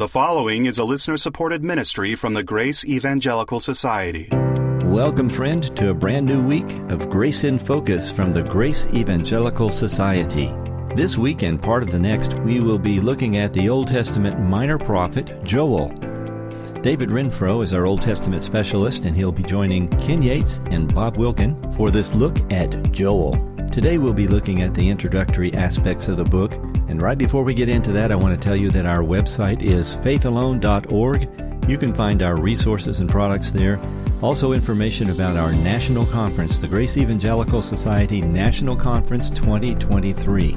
The following is a listener-supported ministry from the Grace Evangelical Society. Welcome, friend, to a brand new week of Grace in Focus from the Grace Evangelical Society. This week and part of the next, we will be looking at the Old Testament minor prophet, Joel. David Renfro is our Old Testament specialist, and he'll be joining Ken Yates and Bob Wilkin for this look at Joel. Today we'll be looking at the introductory aspects of the book, and right before we get into that, I want to tell you that our website is faithalone.org. You can find our resources and products there. Also information about our national conference, the Grace Evangelical Society National Conference 2023.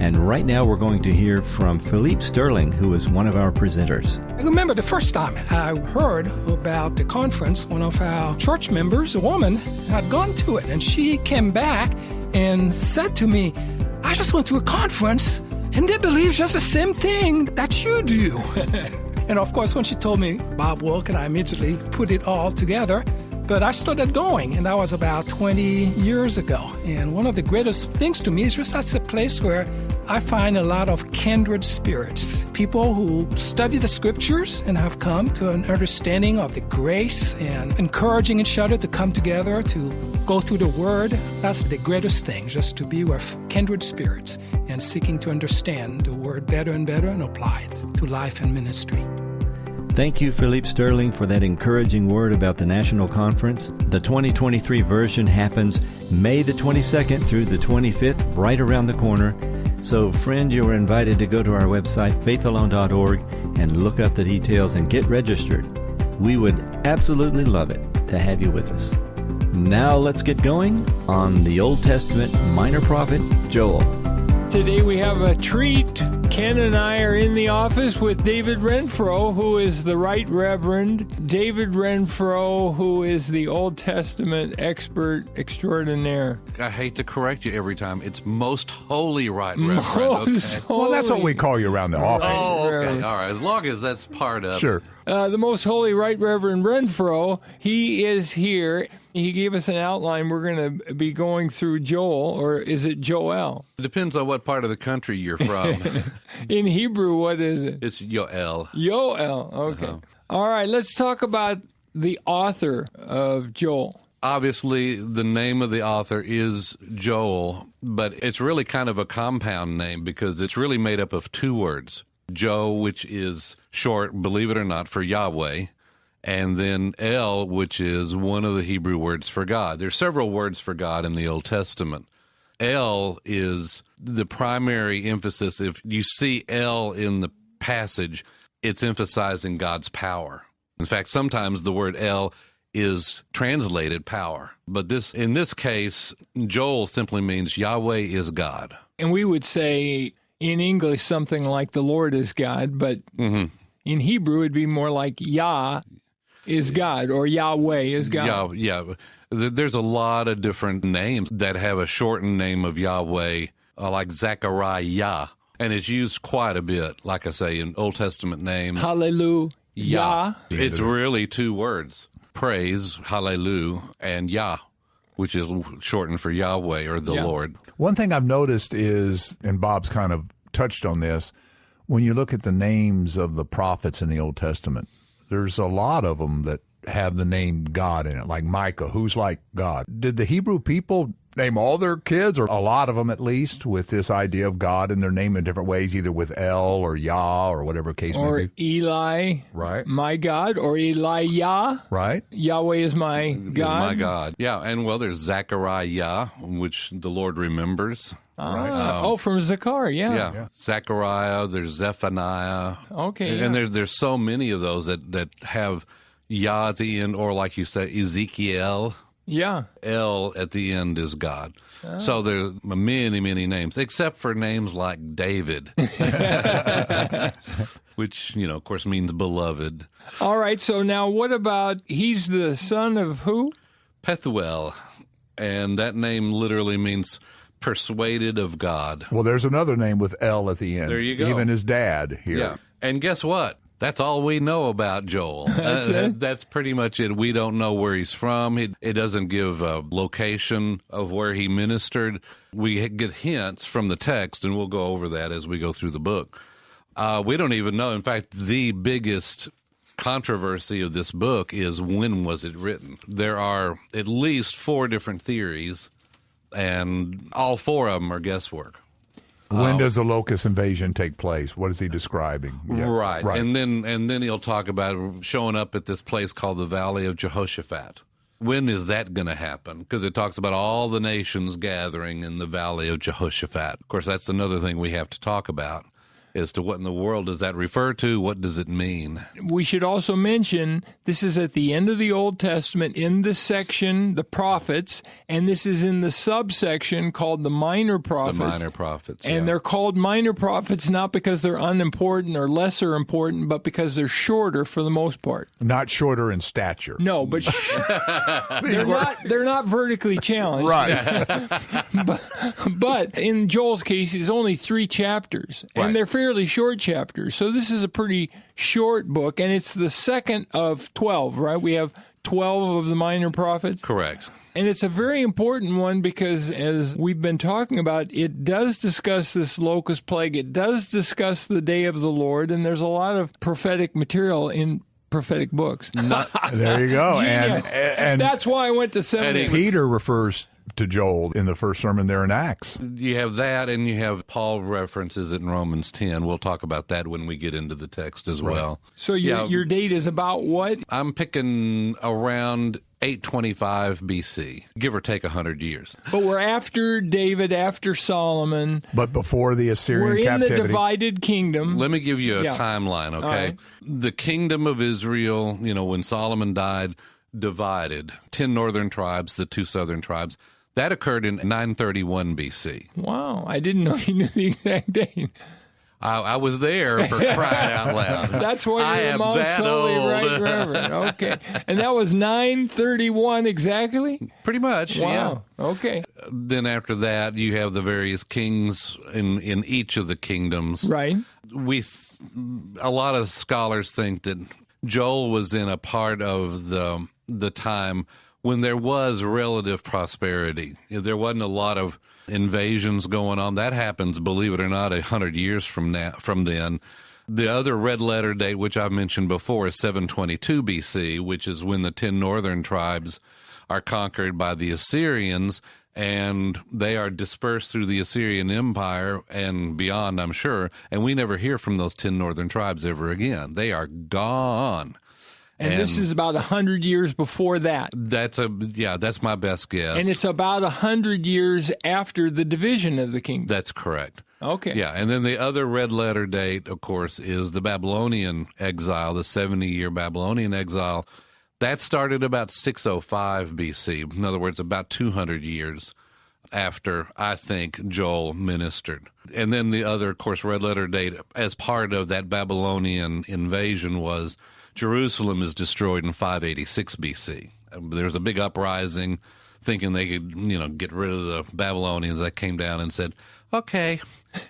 And right now we're going to hear from Philippe Sterling, who is one of our presenters. I remember the first time I heard about the conference, one of our church members, a woman, had gone to it, and she came back and said to me, I just went to a conference, and they believe just the same thing that you do. And of course, when she told me Bob Wilkin, I immediately put it all together. But I started going, and that was about 20 years ago. And one of the greatest things to me is just that's a place where I find a lot of kindred spirits, people who study the scriptures and have come to an understanding of the grace and encouraging each other to come together to go through the Word. That's the greatest thing, just to be with kindred spirits and seeking to understand the Word better and better and apply it to life and ministry. Thank you, Philippe Sterling, for that encouraging word about the National Conference. The 2023 version happens May the 22nd through the 25th, right around the corner. So, friend, you are invited to go to our website, faithalone.org, and look up the details and get registered. We would absolutely love it to have you with us. Now let's get going on the Old Testament minor prophet, Joel. Today we have a treat. Ken and I are in the office with David Renfro, who is the Right Reverend. David Renfro, who is the Old Testament expert extraordinaire. I hate to correct you every time. It's Most Holy Right Reverend. Most holy. Well, that's what we call you around the office. Oh, okay. All right. As long as that's part of Sure. The Most Holy Right Reverend Renfro, he is here. He gave us an outline. We're going to be going through Joel, or is it Joel? It depends on what part of the country you're from. In Hebrew, what is it? It's Yoel. Yoel, okay. All right, let's talk about the author of Joel. Obviously, the name of the author is Joel, but it's really kind of a compound name because it's really made up of two words. Jo, which is short, believe it or not, for Yahweh, and then El, which is one of the Hebrew words for God. There's several words for God in the Old Testament. El is the primary emphasis. If you see El in the passage, it's emphasizing God's power. In fact, sometimes the word El is translated power. But in this case, Joel simply means Yahweh is God. And we would say in English something like the Lord is God, but in Hebrew it'd be more like Yah is God, or Yahweh is God. Yeah. There's a lot of different names that have a shortened name of Yahweh, like Zechariah, and it's used quite a bit, like I say, in Old Testament names. Hallelujah. Yah. It's really two words, praise, hallelujah, and Yah, which is shortened for Yahweh or the Lord. One thing I've noticed is, and Bob's kind of touched on this, when you look at the names of the prophets in the Old Testament, there's a lot of them that have the name God in it, like Micah, who's like God. Did the Hebrew people name all their kids, or a lot of them at least, with this idea of God in their name in different ways, either with El or Yah or whatever case may be? Or Eli, right? My God, or Elijah, right? Yahweh is my God. Is my God. Yeah, and there's Zechariah, which the Lord remembers. Right. From Zechariah, yeah. Zechariah, there's Zephaniah. Okay. And there's so many of those that have Yah at the end, or like you say, Ezekiel. Yeah. El at the end is God. So there's many, many names, except for names like David, which, of course, means beloved. All right, so now what about, he's the son of who? Pethuel, and that name literally means persuaded of God. Well, there's another name with El at the end. There you go. Even his dad here. Yeah. And guess what? That's all we know about Joel. That's pretty much it. We don't know where he's from. It doesn't give a location of where he ministered. We get hints from the text, and we'll go over that as we go through the book. We don't even know. In fact, the biggest controversy of this book is when was it written? There are at least 4 different theories, and all 4 of them are guesswork. When does the locust invasion take place? What is he describing? Yeah, right. And then he'll talk about showing up at this place called the Valley of Jehoshaphat. When is that going to happen? Because it talks about all the nations gathering in the Valley of Jehoshaphat. Of course, that's another thing we have to talk about, as to what in the world does that refer to? What does it mean? We should also mention this is at the end of the Old Testament in the section, the prophets, and this is in the subsection called the minor prophets. The minor prophets, And they're called minor prophets not because they're unimportant or lesser important, but because they're shorter for the most part. Not shorter in stature. No, but they're not vertically challenged. Right. But in Joel's case, it's only 3 chapters, and they're fairly short chapters. So this is a pretty short book, and it's the second of 12, right? We have 12 of the minor prophets. Correct. And it's a very important one because, as we've been talking about, it does discuss this locust plague. It does discuss the day of the Lord, and there's a lot of prophetic material in prophetic books. There you go. And that's why I went to seminary. Peter refers to Joel in the first sermon there in Acts. You have that, and you have Paul references it in Romans 10. We'll talk about that when we get into the text as well. So your date is about what? I'm picking around 825 BC, give or take 100 years. But we're after David, after Solomon. But before the Assyrian captivity. We're in the divided kingdom. Let me give you a timeline, okay? Right. The kingdom of Israel, when Solomon died, divided. 10 northern tribes, the 2 southern tribes. That occurred in 931 BC. Wow, I didn't know you knew the exact date. I was there, for crying out loud. That's why you're the most holy right reverend. Okay. And that was 931 exactly? Pretty much, wow. Yeah. Okay. Then after that, you have the various kings in each of the kingdoms. Right. A lot of scholars think that Joel was in a part of the time when there was relative prosperity. There wasn't a lot of invasions going on. That happens, believe it or not, 100 years from then. The other red letter date, which I've mentioned before, is 722 BC, which is when the 10 northern tribes are conquered by the Assyrians, and they are dispersed through the Assyrian Empire and beyond, I'm sure, and we never hear from those 10 northern tribes ever again. They are gone. And this is about 100 years before that. That's my best guess. And it's about 100 years after the division of the kingdom. That's correct. Okay. Yeah, and then the other red letter date, of course, is the Babylonian exile, the 70-year Babylonian exile. That started about 605 BC. In other words, about 200 years after, I think, Joel ministered. And then the other, of course, red letter date as part of that Babylonian invasion was Jerusalem is destroyed in 586 BC. There's a big uprising thinking they could, get rid of the Babylonians. That came down and said, okay,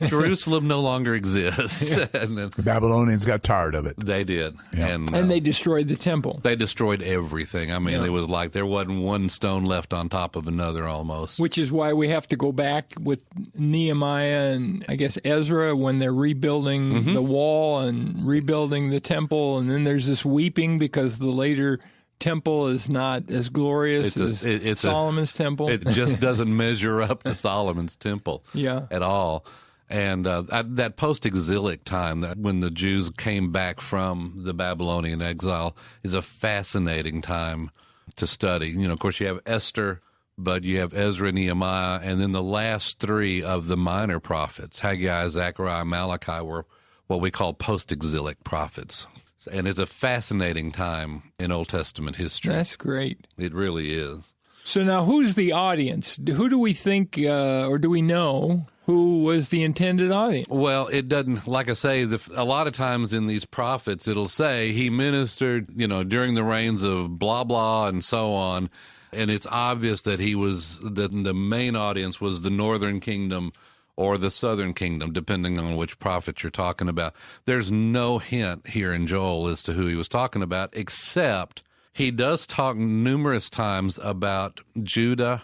Jerusalem no longer exists. And then the Babylonians got tired of it. They did. Yeah. And they destroyed the temple. They destroyed everything. I mean, It was like there wasn't one stone left on top of another almost. Which is why we have to go back with Nehemiah and, I guess, Ezra when they're rebuilding the wall and rebuilding the temple. And then there's this weeping because the later temple is not as glorious as Solomon's temple. It just doesn't measure up to Solomon's temple at all. And that post-exilic time, that when the Jews came back from the Babylonian exile, is a fascinating time to study. Of course, you have Esther, but you have Ezra, Nehemiah, and then the last 3 of the minor prophets, Haggai, Zechariah, Malachi, were what we call post-exilic prophets. And it's a fascinating time in Old Testament history. That's great. It really is. So now who's the audience? Who do we think, or do we know, who was the intended audience? Well, it doesn't, like I say, a lot of times in these prophets, it'll say he ministered, during the reigns of blah, blah, and so on. And it's obvious that that the main audience was the northern kingdom or the southern kingdom, depending on which prophet you're talking about. There's no hint here in Joel as to who he was talking about, except he does talk numerous times about Judah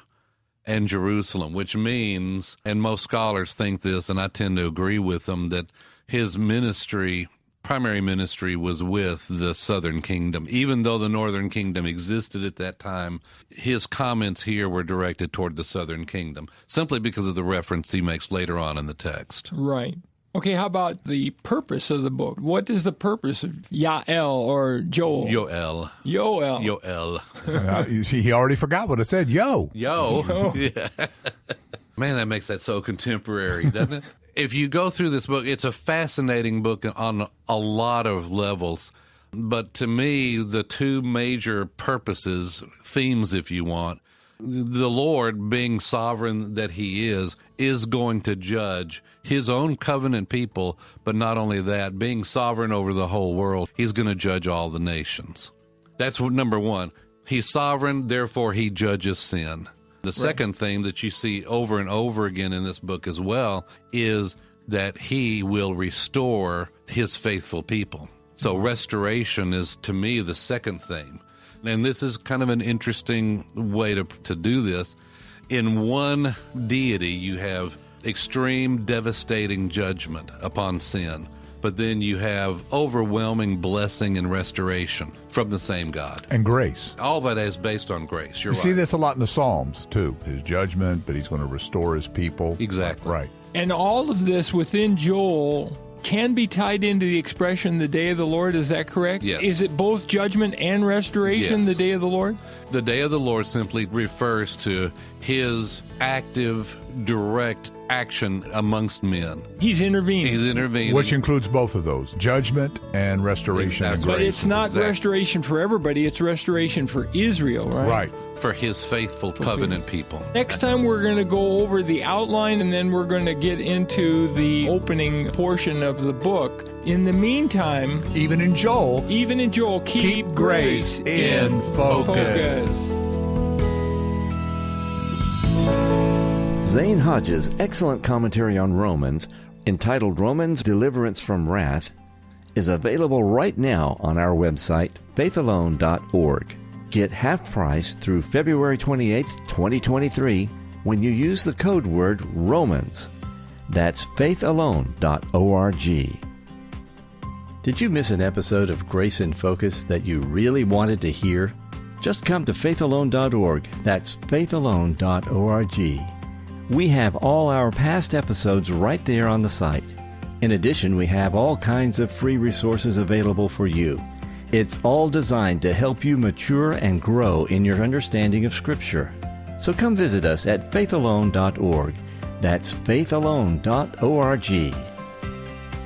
and Jerusalem, which means, and most scholars think this, and I tend to agree with them, that his primary ministry was with the southern kingdom. Even though the northern kingdom existed at that time, his comments here were directed toward the southern kingdom, simply because of the reference he makes later on in the text. Right. Okay, how about the purpose of the book? What is the purpose of Yael or Joel? Yoel. He already forgot what it said. Yo. Yeah. Man, that makes that so contemporary, doesn't it? If you go through this book, it's a fascinating book on a lot of levels. But to me, the two major purposes, themes if you want, the Lord, being sovereign that he is going to judge his own covenant people, but not only that, being sovereign over the whole world, he's going to judge all the nations. That's number one. He's sovereign, therefore he judges sin. The second theme that you see over and over again in this book as well is that he will restore his faithful people. So restoration is, to me, the second theme. And this is kind of an interesting way to do this. In one deity, you have extreme, devastating judgment upon sin. But then you have overwhelming blessing and restoration from the same God. And grace. All that is based on grace. You're right. You see this a lot in the Psalms, too. His judgment, but he's going to restore his people. Exactly. Right. And all of this within Joel can be tied into the expression, the day of the Lord. Is that correct? Yes. Is it both judgment and restoration, Yes. the day of the Lord? The day of the Lord simply refers to his active, direct action amongst men. He's intervening. He's intervening. Which includes both of those, judgment and restoration and Exactly. But grace. it's not Exactly. restoration for everybody. It's restoration for Israel, right? Right. for his faithful covenant people. Next time we're going to go over the outline, and then we're going to get into the opening portion of the book. In the meantime, Even in Joel, keep grace in focus. Zane Hodges' excellent commentary on Romans, entitled Romans Deliverance from Wrath, is available right now on our website, faithalone.org. Get half price through February 28, 2023, when you use the code word ROMANS. That's faithalone.org. Did you miss an episode of Grace in Focus that you really wanted to hear? Just come to faithalone.org. That's faithalone.org. We have all our past episodes right there on the site. In addition, we have all kinds of free resources available for you. It's all designed to help you mature and grow in your understanding of Scripture. So come visit us at faithalone.org. That's faithalone.org.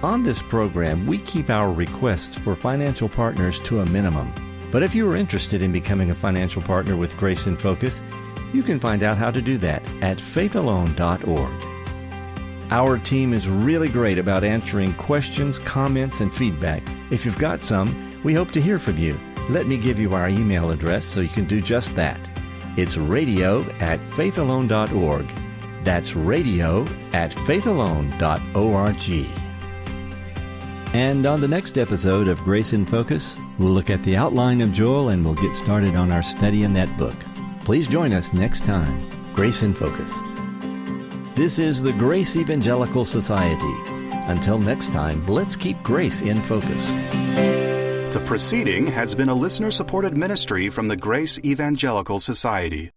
On this program, we keep our requests for financial partners to a minimum. But if you are interested in becoming a financial partner with Grace in Focus, you can find out how to do that at faithalone.org. Our team is really great about answering questions, comments, and feedback. If you've got some, we hope to hear from you. Let me give you our email address so you can do just that. It's radio@faithalone.org. That's radio@faithalone.org. And on the next episode of Grace in Focus, we'll look at the outline of Joel and we'll get started on our study in that book. Please join us next time. Grace in Focus. This is the Grace Evangelical Society. Until next time, let's keep grace in focus. The proceeding has been a listener-supported ministry from the Grace Evangelical Society.